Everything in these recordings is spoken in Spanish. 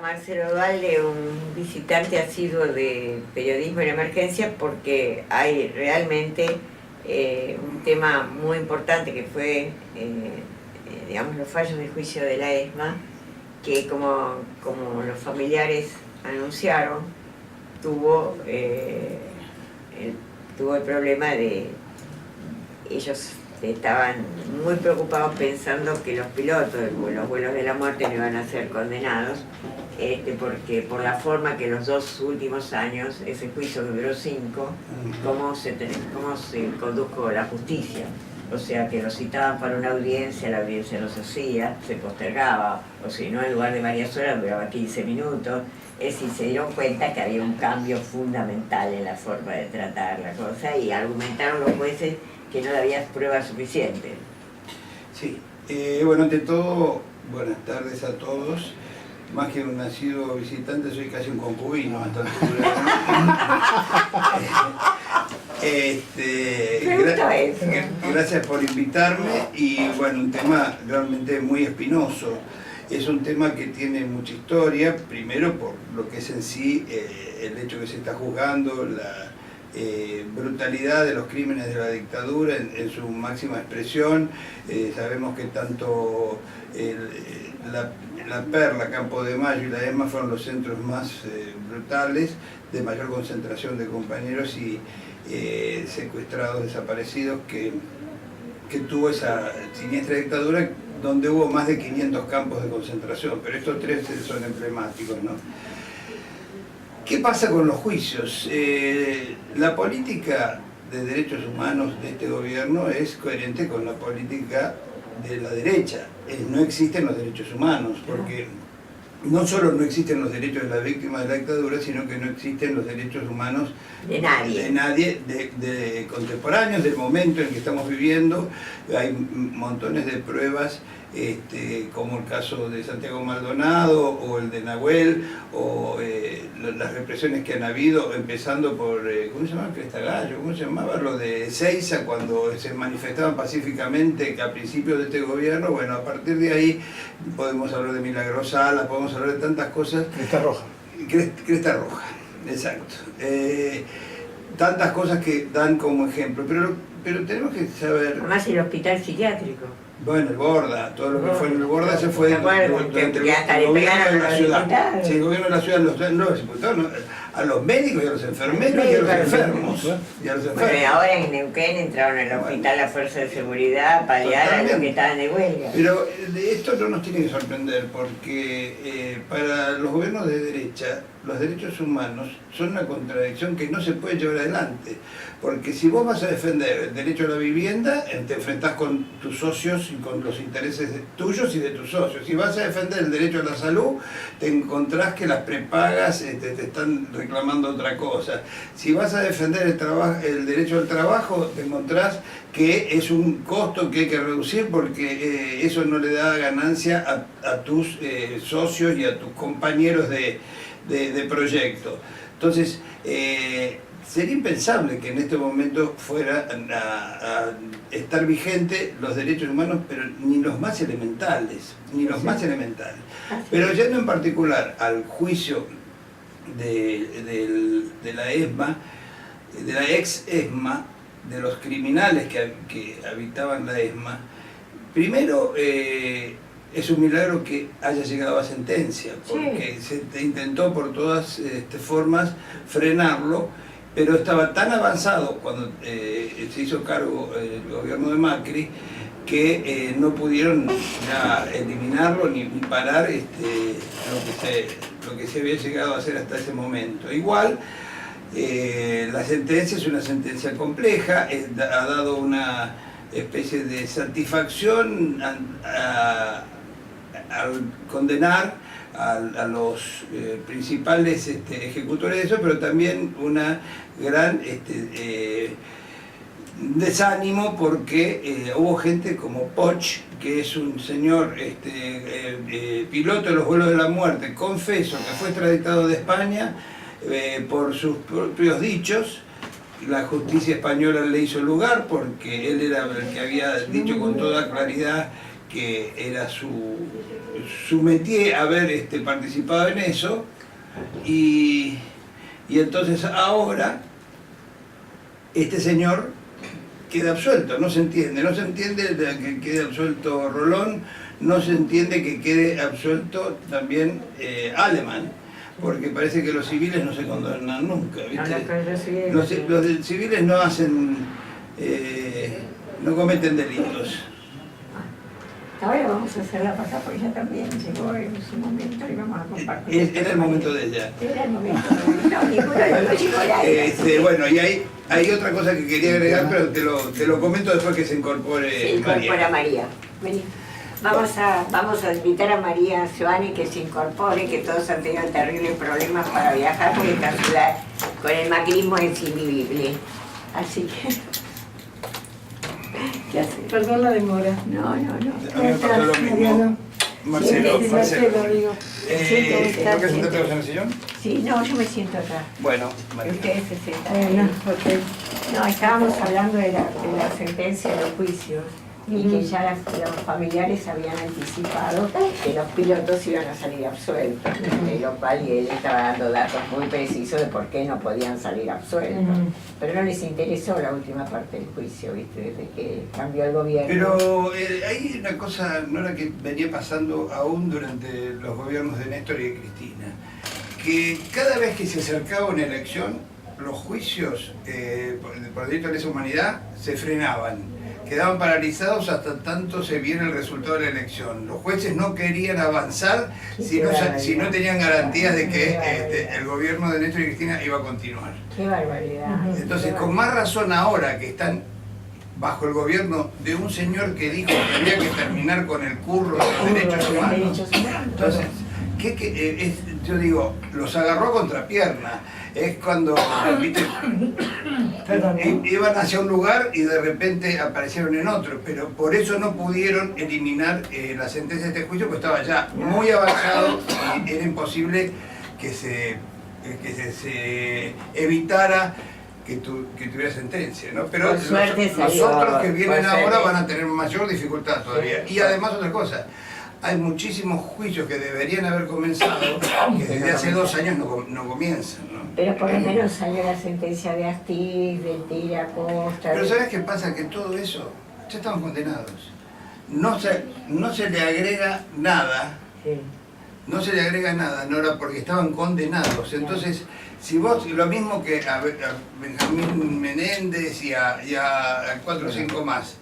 Marcelo Dualde, un visitante asiduo de Periodismo en Emergencia, porque hay realmente un tema muy importante que fue, digamos, los fallos de juicio de la ESMA, que como los familiares anunciaron, tuvo el problema de ellos estaban muy preocupados pensando que los pilotos, los vuelos de la muerte, no iban a ser condenados, porque por la forma que los 2 últimos años, ese juicio que duró 5, cómo se condujo la justicia. O sea, que los citaban para una audiencia, la audiencia no se hacía, se postergaba, o si no, en lugar de varias horas duraba 15 minutos. Es decir, se dieron cuenta que había un cambio fundamental en la forma de tratar la cosa y argumentaron los jueces que no había pruebas suficientes. Sí, bueno, ante todo, buenas tardes a todos. Más que un nacido visitante, soy casi un concubino a esta altura. Gracias por invitarme y bueno, un tema realmente muy espinoso. Es un tema que tiene mucha historia, primero por lo que es en sí el hecho que se está juzgando, la brutalidad de los crímenes de la dictadura en su máxima expresión. Sabemos que tanto la Perla, Campo de Mayo y la ESMA fueron los centros más brutales, de mayor concentración de compañeros y secuestrados, desaparecidos, que tuvo esa siniestra dictadura, donde hubo más de 500 campos de concentración, pero estos 3 son emblemáticos, ¿no? ¿Qué pasa con los juicios? La política de derechos humanos de este gobierno es coherente con la política de la derecha. No existen los derechos humanos, porque no solo no existen los derechos de las víctimas de la dictadura, sino que no existen los derechos humanos de nadie, de contemporáneos, del momento en que estamos viviendo. Hay montones de pruebas, como el caso de Santiago Maldonado o el de Nahuel, o las represiones que han habido, empezando por, ¿cómo se llama? Crestagallo, ¿cómo se llamaba? Lo de Ezeiza, cuando se manifestaban pacíficamente a principios de este gobierno. Bueno, a partir de ahí podemos hablar de Milagros Sala, podemos hablar de tantas cosas. Cresta Roja. Cresta Roja, exacto. Tantas cosas que dan como ejemplo, pero tenemos que saber... Además el hospital psiquiátrico. Bueno, el Borda, todo lo que fue en el Borda se fue durante el gobierno de la ciudad. Sí, el gobierno de la ciudad, los diputados, a los médicos y a los enfermeros y a los enfermos. Bueno, ahora en Neuquén entraron al hospital las fuerzas de seguridad a paliar a los que estaban de huelga. Pero esto no nos tiene que sorprender, porque para los gobiernos de derecha, los derechos humanos son una contradicción que no se puede llevar adelante. Porque si vos vas a defender el derecho a la vivienda, te enfrentás con tus socios y con los intereses tuyos y de tus socios. Si vas a defender el derecho a la salud, te encontrás que las prepagas te están reclamando otra cosa. Si vas a defender el derecho al trabajo, te encontrás que es un costo que hay que reducir porque eso no le da ganancia a tus socios y a tus compañeros de proyecto. Entonces, sería impensable que en este momento fuera a estar vigente los derechos humanos, pero ni los más elementales, Pero yendo en particular al juicio de la ESMA, de la ex-ESMA, de los criminales que habitaban la ESMA, primero es un milagro que haya llegado a sentencia, porque se intentó por todas formas frenarlo, pero estaba tan avanzado cuando se hizo cargo el gobierno de Macri que no pudieron ya eliminarlo ni parar lo que se había llegado a hacer hasta ese momento. Igual, la sentencia es una sentencia compleja, ha dado una especie de satisfacción al condenar a los principales ejecutores de eso, pero también una gran desánimo porque hubo gente como Poch, que es un señor piloto de los vuelos de la muerte, confeso, que fue extraditado de España por sus propios dichos. La justicia española le hizo lugar porque él era el que había dicho con toda claridad que era su métier haber participado en eso, y entonces ahora este señor queda absuelto, no se entiende que quede absuelto Rolón, no se entiende que quede absuelto también Alemán, porque parece que los civiles no se condenan nunca, ¿viste? Los civiles no hacen, no cometen delitos. Ahora vamos a hacerla pasar porque ella también llegó en su momento y vamos a compartir. Era el momento de ella. Era el momento de ella. No, ninguno de los chicos bueno, y hay otra cosa que quería agregar, pero te lo comento después que se incorpore María. Se incorpora María. Vení. Vamos a invitar a María Giovanni que se incorpore, que todos han tenido terribles problemas para viajar porque esta ciudad con el macrismo es invivible. Así que... ¿Qué hace? Perdón la demora. No. A mí me pasó lo mismo. Marcelo. Sí, Marcelo, digo. ¿Por qué sentarte en el sillón? Sí, no, yo me siento acá. Bueno, Y María. ustedes se sientan. Bueno, ok. No, estábamos hablando de la sentencia de los juicios y que ya los familiares habían anticipado que los pilotos iban a salir absueltos, de lo cual y él estaba dando datos muy precisos de por qué no podían salir absueltos. Pero no les interesó la última parte del juicio, ¿viste? Desde que cambió el gobierno. Pero hay una cosa, no era que venía pasando aún durante los gobiernos de Néstor y de Cristina, que cada vez que se acercaba una elección, los juicios por delito de lesa humanidad se frenaban. Quedaban paralizados hasta tanto se viera el resultado de la elección. Los jueces no querían avanzar si no tenían garantías de que el gobierno de Néstor y Cristina iba a continuar. ¡Qué barbaridad! Entonces, con más razón ahora que están bajo el gobierno de un señor que dijo que había que terminar con el curro de los derechos humanos. Entonces, yo digo, los agarró a contrapierna. Es cuando, ¿viste? Iban hacia un lugar y de repente aparecieron en otro, pero por eso no pudieron eliminar la sentencia de este juicio, porque estaba ya muy avanzado y era imposible que se evitara que tuviera sentencia, ¿no? Pero los otros que vienen ahora van a tener mayor dificultad todavía. Y además otra cosa, hay muchísimos juicios que deberían haber comenzado, que desde hace 2 años no comienzan, ¿no? Pero por lo menos salió la sentencia de Astiz, de Tira Costa. Pero ¿sabes qué pasa? Que todo eso ya estaban condenados. No se le agrega nada. Sí. No se le agrega nada, Nora, porque estaban condenados. Entonces, si vos, lo mismo que a Benjamín Menéndez y a 4 o 5 más,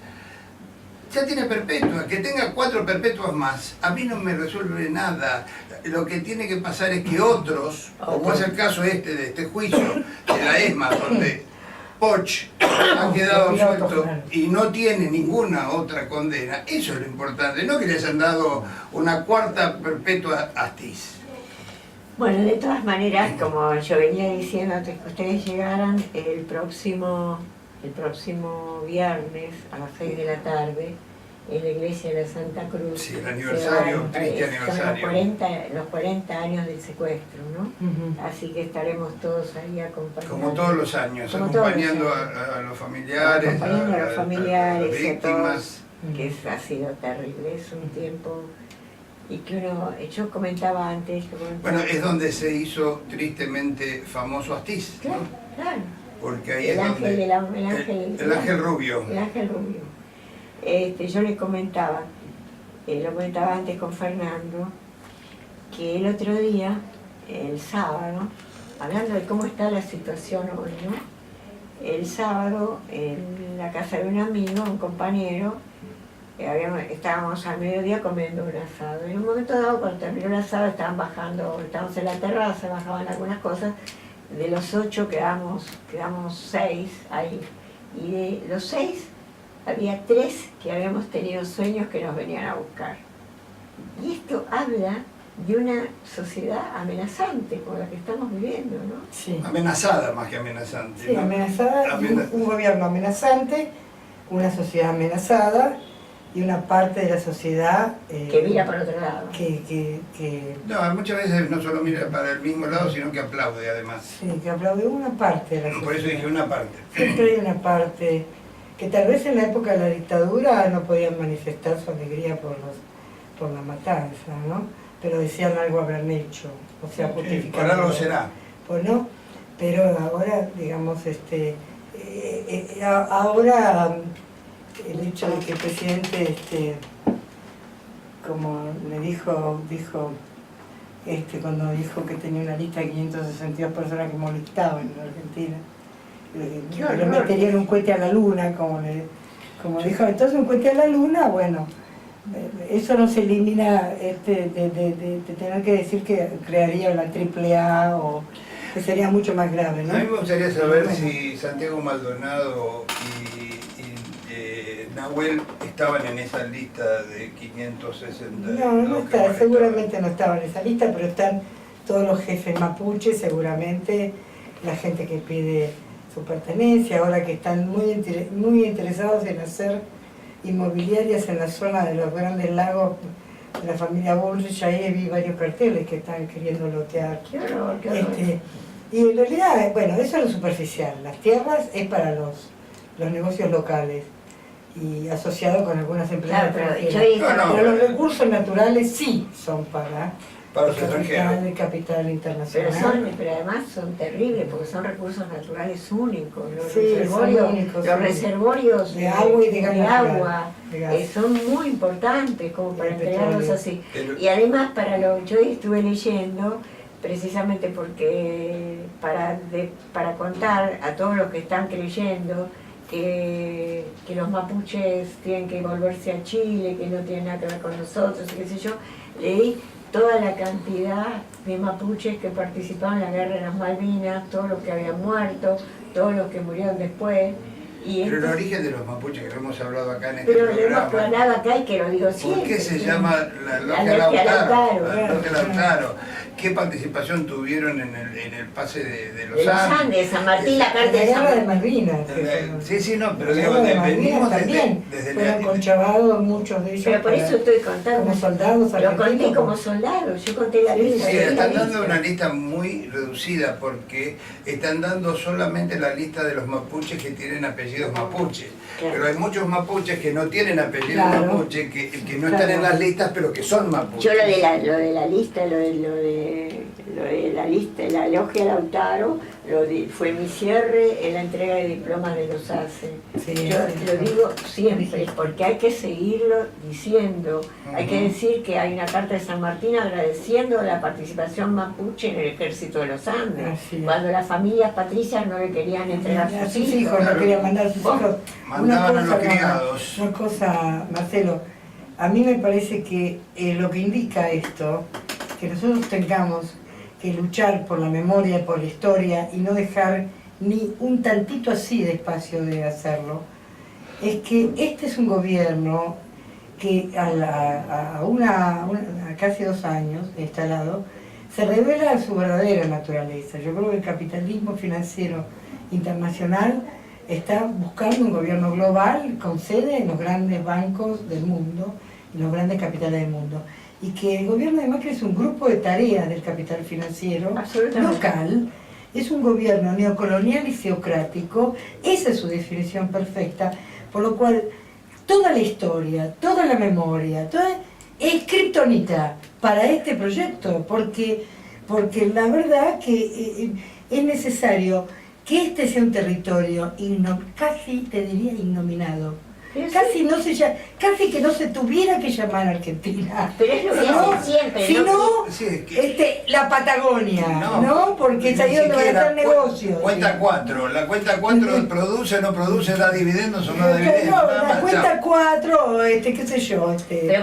ya tiene perpetua, que tenga 4 perpetuas más, a mí no me resuelve nada. Lo que tiene que pasar es que otros, como es el caso de este juicio de la ESMA, donde Poch ha quedado absuelto y no tiene ninguna otra condena, eso es lo importante, no que le hayan dado una 4ª perpetua a Astiz. Bueno, de todas maneras, como yo venía diciendo antes que ustedes llegaran, el próximo viernes a las 6 de la tarde, en la iglesia de la Santa Cruz. Sí, el aniversario, un triste aniversario. Son los 40 años del secuestro, ¿no? Así que estaremos todos ahí acompañando. Como todos los años, acompañando a los familiares, a los familiares, a las víctimas. Que ha sido terrible, es un tiempo. Y que yo comentaba antes... Bueno, es donde se hizo tristemente famoso Astiz, ¿no? Claro. Porque ahí es donde... El ángel rubio. El ángel rubio. Yo le comentaba, lo comentaba antes con Fernando, que el otro día, el sábado, hablando de cómo está la situación hoy, ¿no? El sábado, en la casa de un amigo, un compañero, estábamos al mediodía comiendo un asado. En un momento dado, cuando terminó el asado, estábamos en la terraza, bajaban algunas cosas. De los 8 quedamos 6 ahí. Y de los 6 había 3 que habíamos tenido sueños que nos venían a buscar. Y esto habla de una sociedad amenazante como la que estamos viviendo, ¿no? Sí. Amenazada más que amenazante. Sí, ¿no? amenazada, un gobierno amenazante, una sociedad amenazada y una parte de la sociedad que mira por otro lado. No, muchas veces no solo mira para el mismo lado, sino que aplaude además. Sí, que aplaude una parte de la sociedad. Por eso dije una parte. Siempre hay una parte que tal vez en la época de la dictadura no podían manifestar su alegría por la matanza, ¿no? Pero decían algo habrán hecho, o sea, justificando. Por algo será. Pues no, pero ahora, digamos, ahora el hecho de que el presidente, como le dijo cuando dijo que tenía una lista de 562 personas que molestaban en la Argentina, que le meterían un cohete a la luna, como dijo, entonces un cohete a la luna, bueno, eso no se elimina de tener que decir que crearía la AAA o que sería mucho más grave, ¿no? A mí me gustaría saber si Santiago Maldonado y Nahuel estaban en esa lista de 560. No está, seguramente no estaban en esa lista, pero están todos los jefes mapuches, seguramente, la gente que pide su pertenencia, ahora que están muy interesados en hacer inmobiliarias en la zona de los grandes lagos de la familia Bullrich. Ahí vi varios carteles que están queriendo lotear. Qué horror, qué horror. Y en realidad, bueno, eso es lo superficial. Las tierras es para los negocios locales y asociado con algunas empresas extranjeras. Pero los recursos naturales sí son para los extranjeros. El capital internacional. Pero además son terribles porque son recursos naturales únicos. Los son reservorios de agua y de gas son muy importantes como para entregarlos así. Y además yo estuve leyendo precisamente porque para contar a todos los que están creyendo que los mapuches tienen que volverse a Chile, que no tienen nada que ver con nosotros, y qué sé yo, leí toda la cantidad de mapuches que participaban en la guerra de las Malvinas, todos los que habían muerto, todos los que murieron después. Pero el origen de los mapuches, que lo hemos hablado acá en este programa. Pero lo hemos hablado acá y que lo digo siempre. ¿Por qué se llama la Logia Lautaro? La Logia Lautaro. ¿Qué participación tuvieron en el pase de los Andes? San Martín, la carta de San Martín. Malvinas. Sí, no, pero digo, venimos también. Fueron conchavados muchos de ellos. Pero por eso estoy contando. Como soldados argentinos. Lo conté como soldados, yo conté la lista. Sí, están dando una lista muy reducida porque están dando solamente la lista de los mapuches que tienen apellidos mapuches. Claro. Pero hay muchos mapuches que no tienen apellidos mapuches, que no están en las listas, pero que son mapuches. Yo lo de la lista, lo de la lista, la Logia Lautaro, fue mi cierre en la entrega de diplomas de los ACE. Sí, yo lo digo siempre, porque hay que seguirlo diciendo. Hay que decir que hay una carta de San Martín agradeciendo la participación mapuche en el ejército de los Andes, cuando las familias patricias no le querían entregar sus hijos. No querían mandar sus hijos. Mandaban a los criados. Una cosa, Marcelo, a mí me parece que lo que indica esto, que nosotros tengamos que luchar por la memoria y por la historia y no dejar ni un tantito así de espacio de hacerlo, es que este es un gobierno que a casi 2 años instalado, se revela su verdadera naturaleza. Yo creo que el capitalismo financiero internacional está buscando un gobierno global con sede en los grandes bancos del mundo, en los grandes capitales del mundo. Y que el gobierno de Macri es un grupo de tareas del capital financiero local, es un gobierno neocolonial y teocrático, esa es su definición perfecta, por lo cual toda la historia, toda la memoria, es kriptonita para este proyecto, porque la verdad que es necesario que este sea un territorio casi te diría ignominado. Casi que no se tuviera que llamar Argentina. Pero es lo que hacen siempre, sino la Patagonia, ¿no? Porque es ahí donde van a hacer negocios. Cuenta 4, la cuenta 4 produce, no produce, da dividendos o no da dividendos. No, la cuenta 4, qué sé yo, el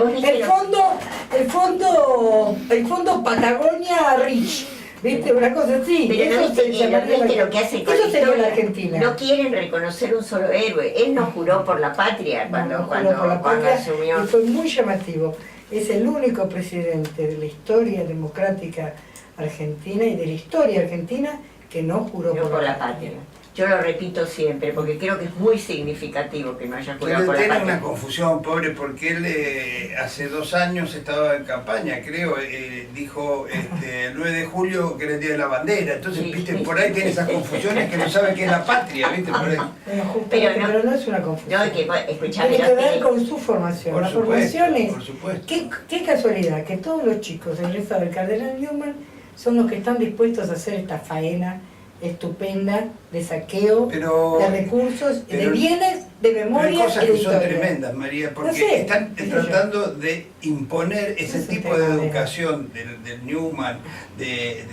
fondo Patagonia Rich. ¿Viste? Una cosa así. Pero no viste lo que hace con eso sería la Argentina. No quieren reconocer un solo héroe. Él no juró por la patria cuando asumió. Y fue muy llamativo. Es el único presidente de la historia democrática argentina y de la historia argentina que no juró por la patria. yo lo repito siempre, porque creo que es muy significatio que no haya jurado por la Tiene patria. una confusión, pobre, porque él hace 2 años estaba en campaña, creo, dijo el 9 de julio que era el Día de la Bandera, entonces, Sí. viste, por ahí tiene esas confusiones que no sabe qué es la patria, viste, por ahí. Bueno, justamente, pero no es una confusión. No, que, escuchame, Tiene que no ver tiene- con su formación. Por La supuesto, formación es... por supuesto. ¿Qué casualidad que todos los chicos egresados del Cardenal Newman son los que están dispuestos a hacer esta faena estupenda de saqueo Pero, de recursos, de pero- bienes, de Pero hay memoria cosas y de que son historia. tremendas, María, porque No sé, están qué sé tratando de imponer ese Es un tipo tema de de- educación del Newman, de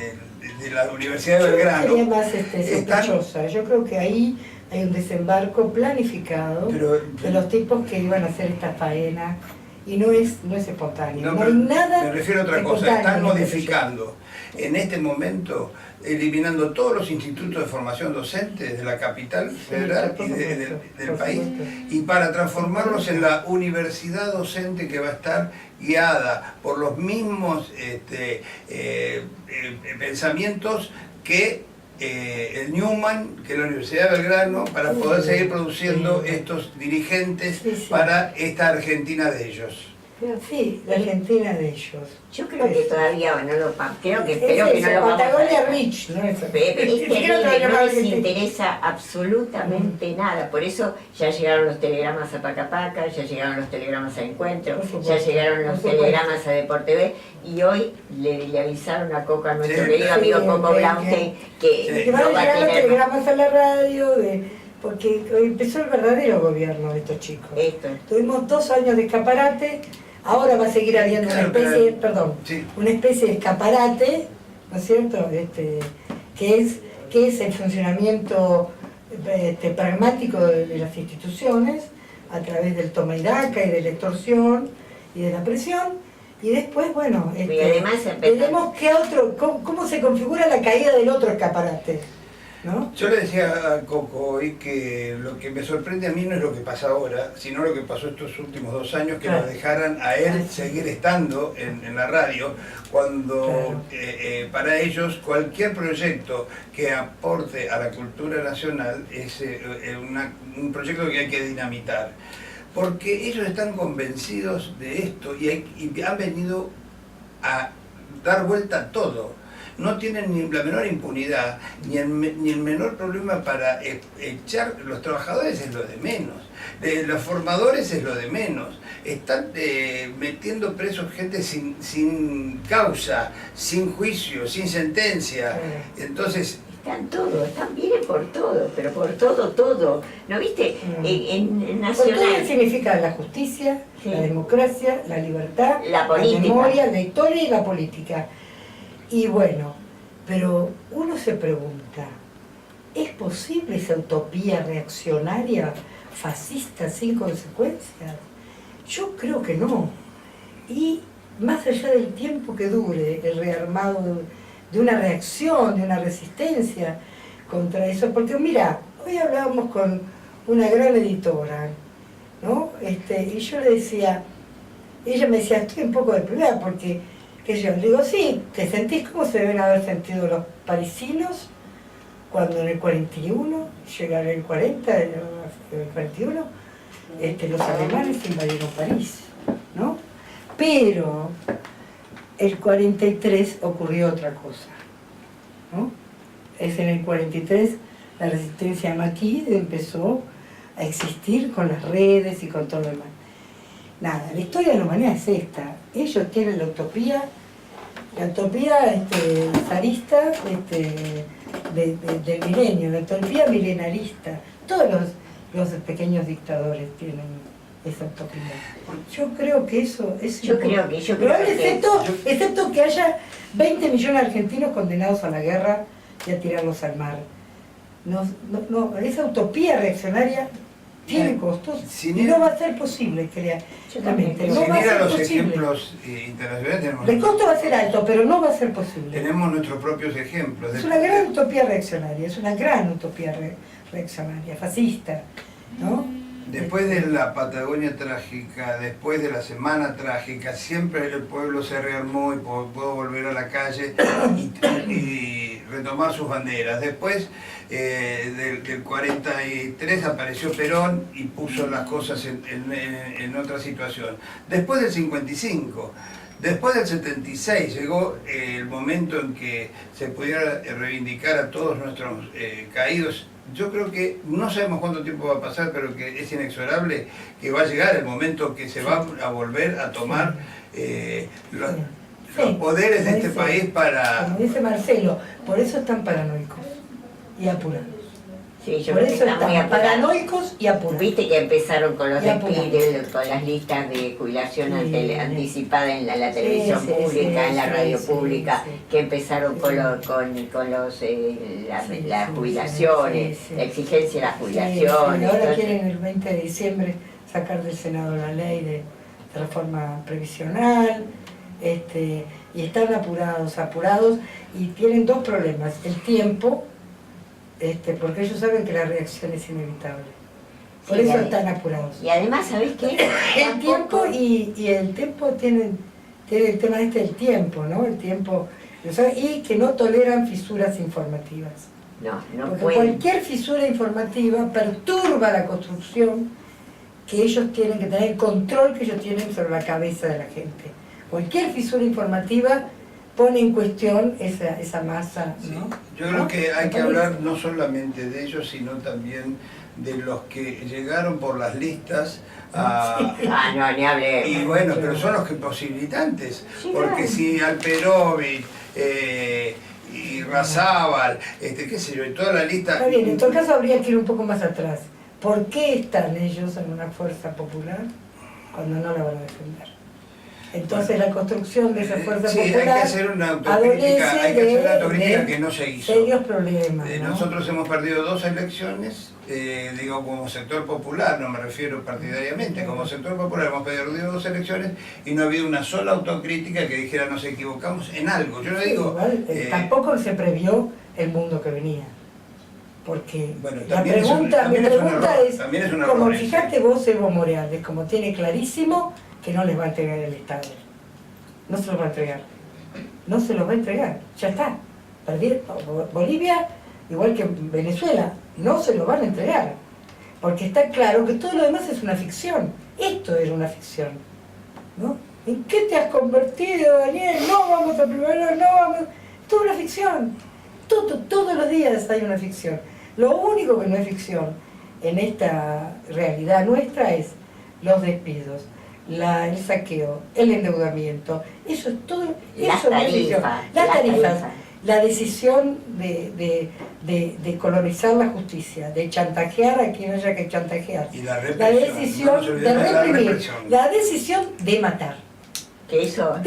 la Universidad de Yo Belgrano. sería más Están- sospechosa. Yo creo que ahí hay un desembarco planificado Pero- de los tipos que iban a hacer esta faena y no es espontáneo. No, pero hay nada. me refiero a otra cosa, espontáneo están en este modificando en este momento, eliminando todos los institutos de formación docente de la capital federal por y supuesto, del por país, supuesto. y para transformarlos en la universidad docente que va a estar guiada por los mismos pensamientos que el Newman, que la Universidad de Belgrano, para poder seguir produciendo estos dirigentes Sí, sí. para esta Argentina de ellos. Pero sí, la Argentina de ellos. Yo creo que todavía no lo creo que Es espero que no eso, lo vamos a Patagonia ver. Rich, ¿no? Es Es terrible, no les interesa absolutamente nada. Por eso ya llegaron los telegramas a Pacapaca, ya llegaron los telegramas a Encuentro, Por supuesto, ya llegaron los por supuesto. telegramas a Deporte B, y hoy le avisaron a Coco, a nuestro Sí, querido amigo sí, Coco que- Blaustein, que Que van no a va a llegar los tener telegramas a la radio, porque empezó el verdadero gobierno de estos chicos. esto. Tuvimos 2 años de escaparate, ahora va a seguir habiendo una Claro, especie, pero- perdón, Sí. una especie de escaparate, ¿no es cierto? Que es el funcionamiento pragmático de las instituciones a través del toma y daca y de la extorsión y de la presión. Y después, bueno, Y además veremos cómo se configura la caída del otro escaparate, ¿no? Yo le decía a Coco hoy que lo que me sorprende a mí no es lo que pasa ahora, sino lo que pasó estos últimos 2 años, que Claro. lo dejaran a él seguir estando en la radio, cuando para ellos cualquier proyecto que aporte a la cultura nacional es un proyecto que hay que dinamitar. Porque ellos están convencidos de esto y han venido a dar vuelta a todo. No tienen ni la menor impunidad, ni el menor problema para echar. Los trabajadores es lo de menos, los formadores es lo de menos. Están metiendo presos gente sin causa, sin juicio, sin sentencia. Entonces, Están todos, vienen por todo, pero por todo. ¿No viste? En Por todo Nacional, significa la justicia, Sí. la democracia, la libertad, La política. memoria, la historia y la política. Y bueno, pero uno se pregunta, ¿es posible esa utopía reaccionaria, fascista, sin consecuencias? Yo creo que no. Y más allá del tiempo que dure el rearmado de una reacción, de una resistencia contra eso, porque mira, hoy hablábamos con una gran editora, ¿no? Y yo le decía, ella me decía, estoy un poco deprimida porque, que yo le digo, sí, ¿te sentís como se deben haber sentido los parisinos cuando en el 41, llegaron el 40, el 41, los alemanes invadieron París, ¿no? Pero el 43 ocurrió otra cosa, ¿no? Es en el 43 la resistencia maquis empezó a existir con las redes y con todo lo demás. Nada, la historia de la humanidad es esta. Ellos tienen la utopía zarista del milenio, la utopía milenarista. Todos los pequeños dictadores tienen esa utopía. Yo creo que eso es probable, excepto que haya 20 millones de argentinos condenados a la guerra y a tirarlos al mar. No, esa utopía reaccionaria tiene costos y no va a ser posible crear. Yo también creo. No sin va a ir a ser los posible. ejemplos internacionales, tenemos, El costo va a ser alto, pero no va a ser posible. tenemos nuestros propios ejemplos. Es una gran utopía reaccionaria, es una gran utopía reaccionaria, fascista, ¿no? Después de la Patagonia trágica, después de la Semana trágica, siempre el pueblo se rearmó y pudo volver a la calle y retomar sus banderas. Después del 43 apareció Perón y puso las cosas en otra situación. Después del 55, después del 76 llegó el momento en que se pudiera reivindicar a todos nuestros caídos. Yo creo que no sabemos cuánto tiempo va a pasar, pero que es inexorable que va a llegar el momento que se va a volver a tomar los poderes de este país para... Como dice Marcelo, por eso están paranoicos y apurados. Sí, yo Por creo que eso están muy están apurados. paranoicos y apurados. Viste que empezaron con los Y apurados. despidos, con las listas de jubilación Sí, anticipada en la televisión sí, pública, sí, en la sí, radio sí, pública, sí. que empezaron Sí. con las jubilaciones, sí, sí. la exigencia de las Sí, jubilaciones. ahora entonces, quieren el 20 de diciembre sacar del Senado la ley de reforma previsional, y están apurados, y tienen dos problemas: el tiempo, porque ellos saben que la reacción es inevitable. Por Sí, eso y están apurados. y además, ¿sabés qué? El tiempo y el tiempo tiene el tema del tiempo, ¿no? El tiempo, y que no toleran fisuras informativas. No Porque pueden. cualquier fisura informativa perturba la construcción que ellos tienen que tener, el control que ellos tienen sobre la cabeza de la gente. Cualquier fisura informativa pone en cuestión esa masa, ¿no? Yo creo que hay que hablar no solamente de ellos, sino también de los que llegaron por las listas a... No, ni hablé. Y bueno, pero son los que posibilitantes, Sí, porque claro. si Alperovich y Razábal, qué sé yo, y toda la lista... Está bien, en todo caso habría que ir un poco más atrás. ¿Por qué están ellos en una fuerza popular cuando no la van a defender? Entonces la construcción de esa fuerza sí, popular hay que hacer una autocrítica que no se hizo. Serios problemas, ¿no? Nosotros hemos perdido 2 elecciones, digo como sector popular, no me refiero partidariamente, como sector popular hemos perdido 2 elecciones y no ha habido una sola autocrítica que dijera nos equivocamos en algo. Yo le digo... Igual, tampoco se previó el mundo que venía. Porque bueno, la pregunta, mi pregunta es, como error, fíjate vos, Evo Morales, como tiene clarísimo que no les va a entregar el Estado. No se los va a entregar. No se los va a entregar. Ya está. Bolivia, igual que Venezuela, no se lo van a entregar. Porque está claro que todo lo demás es una ficción. Esto era una ficción, ¿no? ¿En qué te has convertido, Daniel? No vamos a primero, no vamos... Toda una ficción. Todos los días hay una ficción. Lo único que no es ficción en esta realidad nuestra es los despidos, el saqueo, el endeudamiento. Eso es todo. Eso no es ficción. Las tarifas. La decisión de colonizar la justicia, de chantajear a quien haya que chantajear. Y la decisión de reprimir. La decisión de matar. Que eso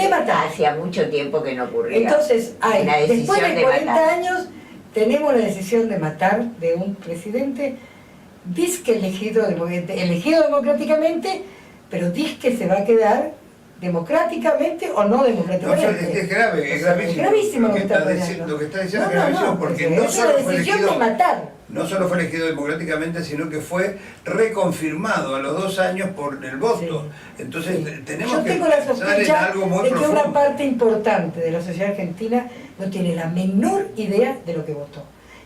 hacía mucho tiempo que no ocurría. Entonces, después de 40 matar. años, tenemos la decisión de matar de un presidente disque elegido democráticamente, pero disque se va a quedar democráticamente o no democráticamente. Es grave, es gravísimo. Es gravísimo lo que está diciendo es gravísimo porque no solo fue elegido, no solo fue elegido democráticamente, sino que fue reconfirmado a los 2 años por el voto. Sí. Entonces tenemos Yo que tengo la pensar en sospecha algo muy de que profundo. una parte importante de la sociedad argentina no tiene la menor idea de lo que votó.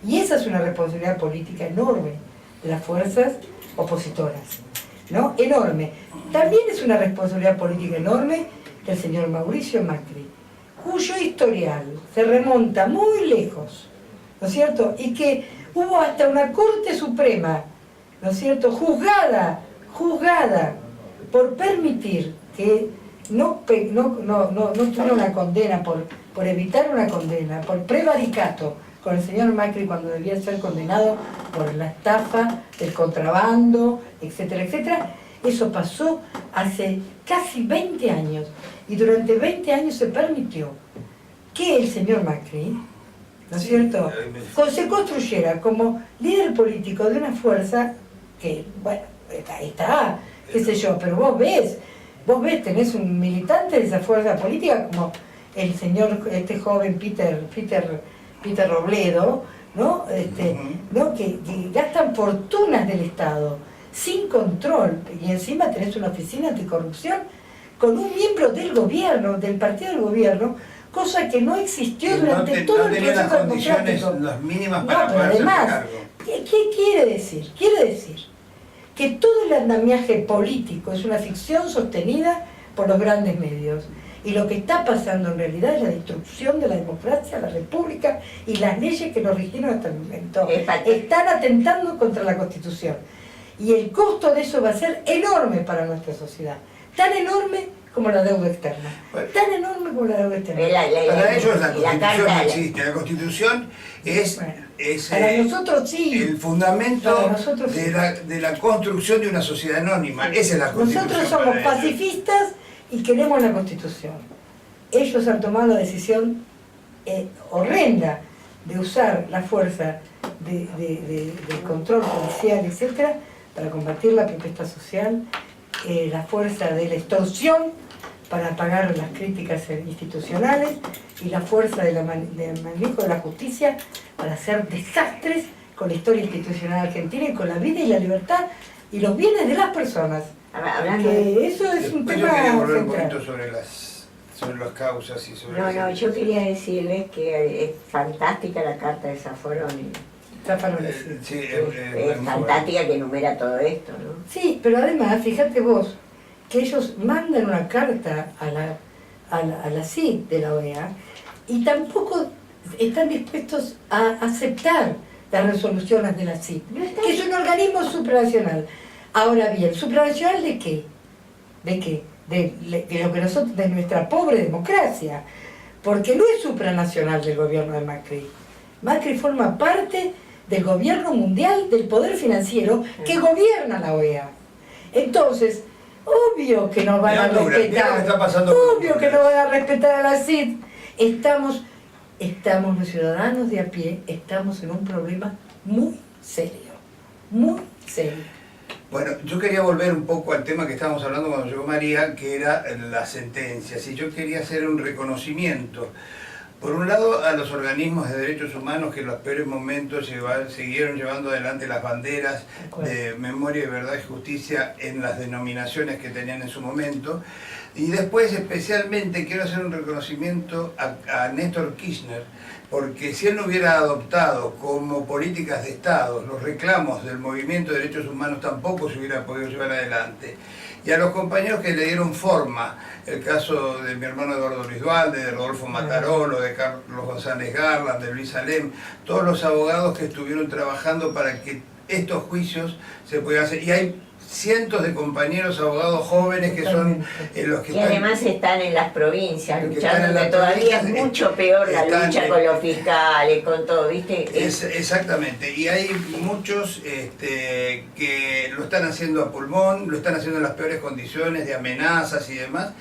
Y esa es una responsabilidad política enorme de las fuerzas opositoras, ¿no? Enorme. También es una responsabilidad política enorme del señor Mauricio Macri, cuyo historial se remonta muy lejos, ¿no es cierto? Y que hubo hasta una Corte Suprema, ¿no es cierto?, juzgada por permitir que no tuviera una condena, por evitar una condena, por prevaricato con el señor Macri cuando debía ser condenado por la estafa, el contrabando, etcétera, etcétera. Eso pasó hace casi 20 años y durante 20 años se permitió que el señor Macri, ¿no es cierto?, se construyera como líder político de una fuerza que, bueno, está, qué sé yo, pero vos ves, tenés un militante de esa fuerza política como el señor, joven Peter Robledo, ¿no? ¿no? Que gastan fortunas del Estado sin control, y encima tenés una oficina anticorrupción con un miembro del gobierno, del partido del gobierno, cosa que no existió durante todo el tenía las proceso condiciones democrático. las mínimas para pero poder hacerse además, cargo. ¿qué quiere decir? Quiere decir que todo el andamiaje político es una ficción sostenida por los grandes medios. Y lo que está pasando en realidad es la destrucción de la democracia, la república y las leyes que nos rigieron hasta el momento. Están atentando contra la Constitución. Y el costo de eso va a ser enorme para nuestra sociedad. Tan enorme como la deuda externa. Tan enorme como la deuda externa. Para ellos la Constitución no existe. La Constitución es, para nosotros sí. el fundamento nosotros de la construcción de una sociedad anónima. Esa es la Constitución. Nosotros somos pacifistas y queremos la Constitución. Ellos han tomado la decisión horrenda de usar la fuerza de control policial, etcétera, para combatir la protesta social, la fuerza de la extorsión para pagar las críticas institucionales y la fuerza del manejo de la justicia para hacer desastres con la historia institucional argentina y con la vida y la libertad y los bienes de las personas. Hablando eso es un Después tema yo quería volver un central. poquito sobre las causas y sobre No, yo quería decirles que es fantástica la carta de Zaffaroni. sí, Es fantástica que enumera todo esto, ¿no? Sí, pero además, fíjate vos, que ellos mandan una carta a la CID de la OEA y tampoco están dispuestos a aceptar las resoluciones de la CID, que es un organismo supranacional. Ahora bien, ¿supranacional de qué? ¿De qué? De lo que nosotros, de nuestra pobre democracia, porque no es supranacional del gobierno de Macri. Macri forma parte del gobierno mundial, del poder financiero que gobierna la OEA. Entonces, obvio que no van a respetar, obvio que no van a respetar a la CID. Estamos los ciudadanos de a pie, estamos en un problema muy serio, muy serio. Bueno, yo quería volver un poco al tema que estábamos hablando cuando llegó María, que era las sentencias, y yo quería hacer un reconocimiento. Por un lado, a los organismos de derechos humanos que en los peores momentos siguieron llevando adelante las banderas de memoria, verdad y justicia en las denominaciones que tenían en su momento. Y después, especialmente, quiero hacer un reconocimiento a Néstor Kirchner, porque si él no hubiera adoptado como políticas de Estado los reclamos del movimiento de derechos humanos, tampoco se hubiera podido llevar adelante. Y a los compañeros que le dieron forma, el caso de mi hermano Eduardo Luis Dualde, de Rodolfo Matarolo, de Carlos González Garland, de Luis Alem, todos los abogados que estuvieron trabajando para que estos juicios se pudieran hacer. Y hay cientos de compañeros abogados jóvenes que son los que están... Y además están en las provincias luchando, que todavía es mucho peor la lucha con los fiscales, con todo, ¿viste? Exactamente, y hay muchos que lo están haciendo a pulmón, lo están haciendo en las peores condiciones de amenazas y demás,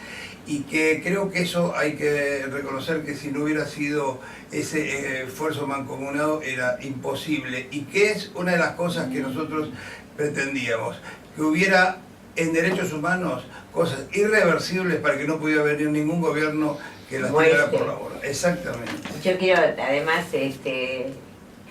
y que creo que eso hay que reconocer que si no hubiera sido ese esfuerzo mancomunado era imposible, y que es una de las cosas que nosotros pretendíamos, que hubiera en derechos humanos cosas irreversibles para que no pudiera venir ningún gobierno que las tirara por la borda. Exactamente. Yo quiero, además,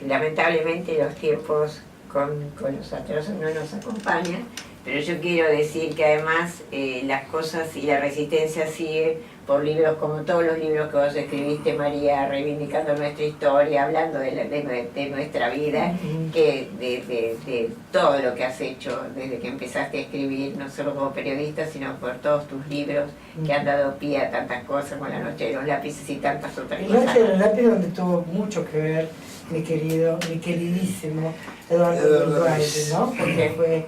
lamentablemente los tiempos con los atrasos no nos acompañan, pero yo quiero decir que además las cosas y la resistencia sigue por libros como todos los libros que vos escribiste, María, reivindicando nuestra historia, hablando de nuestra vida, que de todo lo que has hecho desde que empezaste a escribir, no solo como periodista, sino por todos tus libros que han dado pie a tantas cosas, como La Noche de los Lápices y tantas otras cosas. La Noche de los Lápices, donde tuvo mucho que ver mi queridísimo Eduardo Dualde, ¿no? Porque fue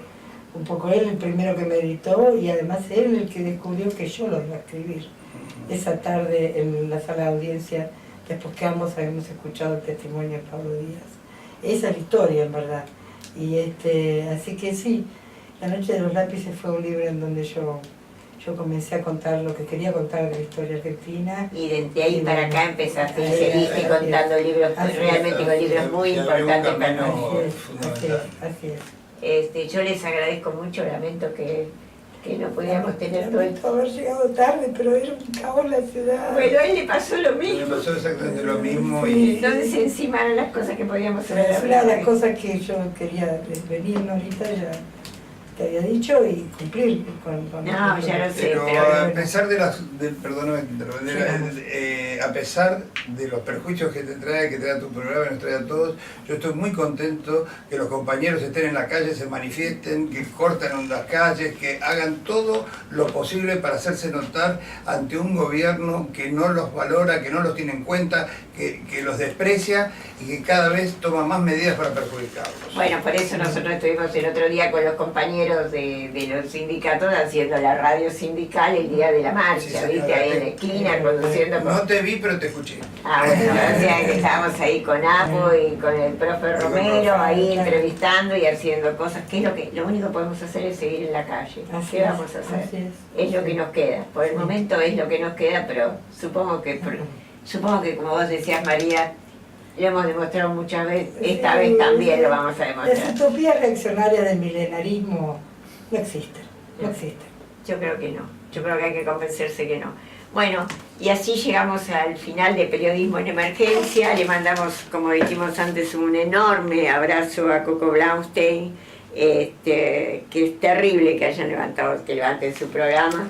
un poco él el primero que me editó y además él el que descubrió que yo lo iba a escribir. Esa tarde en la sala de audiencia, después que ambos habíamos escuchado el testimonio de Pablo Díaz. Esa es la historia, en verdad. Y así que sí, La Noche de los Lápices fue un libro en donde yo comencé a contar lo que quería contar de la historia argentina. Y de ahí para acá empezaste y seguiste contando libros, realmente con libros muy importantes para nosotros. Así es. Yo les agradezco mucho, lamento que no podíamos tener todo esto. Haber llegado tarde, pero era un caos la ciudad. Bueno, a él le pasó lo mismo. Le pasó exactamente lo mismo. Y entonces encima eran las cosas que podíamos hacer. Es una de las cosas que yo quería venir ahorita, ya te había dicho y cumplir con No, ya lo sé, Pero pero a bueno. pesar perdóname que te interrumpa, a pesar de los perjuicios que te trae tu programa, nos trae a todos, yo estoy muy contento que los compañeros estén en la calle, se manifiesten, que corten las calles, que hagan todo lo posible para hacerse notar ante un gobierno que no los valora, que no los tiene en cuenta, que los desprecia y que cada vez toma más medidas para perjudicarlos. Bueno, por eso nosotros estuvimos el otro día con los compañeros de los sindicatos haciendo la radio sindical el día de la marcha, Sí, señora, ¿viste? Ahí en la esquina conduciendo con... No te vi, pero te escuché. Ah, bueno, o sea que estábamos ahí con Apo y con el profe Romero, ahí entrevistando y haciendo cosas, que es lo único que podemos hacer es seguir en la calle. Así ¿Qué es, vamos a hacer? así Es lo que nos queda. Por el momento es lo que nos queda, pero supongo que como vos decías, María, lo hemos demostrado muchas veces, esta vez también lo vamos a Las demostrar. utopías reaccionarias del milenarismo no existen, no existen. Yo creo que no, yo creo que hay que convencerse que no. Bueno, y así llegamos al final de Periodismo en Emergencia. Le mandamos, como dijimos antes, un enorme abrazo a Coco Blaustein, que es terrible que levanten su programa.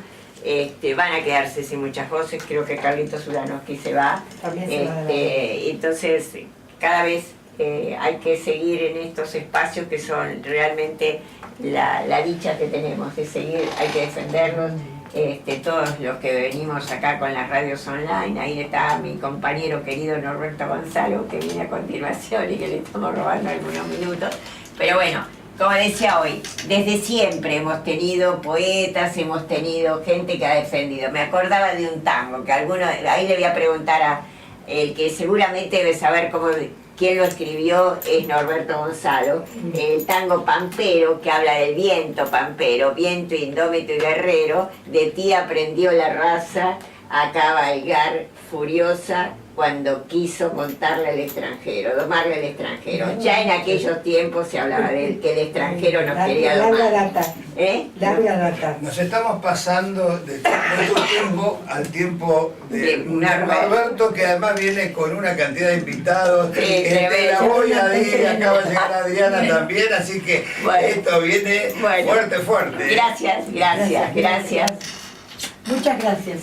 Van a quedarse sin muchas voces, creo que Carlitos Ulanovsky se va. También se va. Entonces, cada vez hay que seguir en estos espacios que son realmente la dicha que tenemos de seguir, hay que defenderlos. Todos los que venimos acá con las radios online, ahí está mi compañero querido Norberto Gonzalo, que viene a continuación y que le estamos robando algunos minutos. Pero bueno, como decía hoy, desde siempre hemos tenido poetas, hemos tenido gente que ha defendido. Me acordaba de un tango, que ahí le voy a preguntar a el que seguramente debe saber quién lo escribió, es Norberto Gonzalo, el tango Pampero, que habla del viento pampero, viento indómito y guerrero, de ti aprendió la raza a cabalgar furiosa cuando quiso domarle al extranjero. Ya en aquellos tiempos se hablaba de él, que el extranjero nos quería domar. Larga data. Larga data. Nos estamos pasando de tu tiempo al tiempo de Norberto, que además viene con una cantidad de invitados. La voy a decir, y acaba de llegar Adriana también, así que esto viene fuerte. Gracias. Muchas gracias. Gracias. Muchas gracias.